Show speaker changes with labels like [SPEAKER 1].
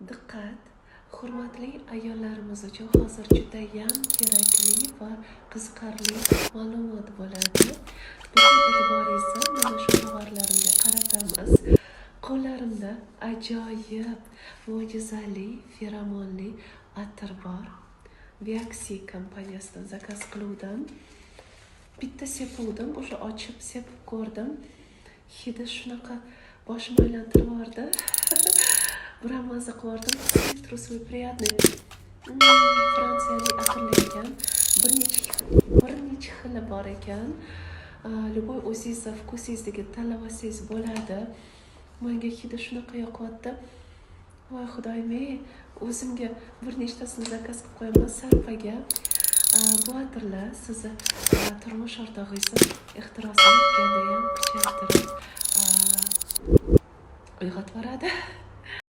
[SPEAKER 1] Diqqat! Hurmatli ayollarimiz uchun hozir judayam kerakli va qiziqarli ma'lumot bo'ladi. Butun e'tiboringizni mana shu tovarlarimga qaratamiz. Qo'llarimda ajoyib, mo'jizali, feromonli atir bor. Viaxi kompaniyasidan zakaz qiluvdim. Bitta sepuvdim, o'sha ochib sepib ko'rdim. Hidi shunaqa boshimni aylantirib yubordi. Biram maza qildim. Sitrusli, приятный. Fransiyalik atirlar ekan. Bir necha xili bor ekan. Любой o'zingizni vkusingizdagi tanlavasangiz bo'ladi. Menga hidi shunaqa yoqyapti. Voy xudoyim, o'zimga bir nechtasini zakaz qilib qo'yaman sarpaga. Bu atirlar sizni turmush o'rtog'ingizni ehtirosini judayam kuchaytirib uyg'otib yuboradi.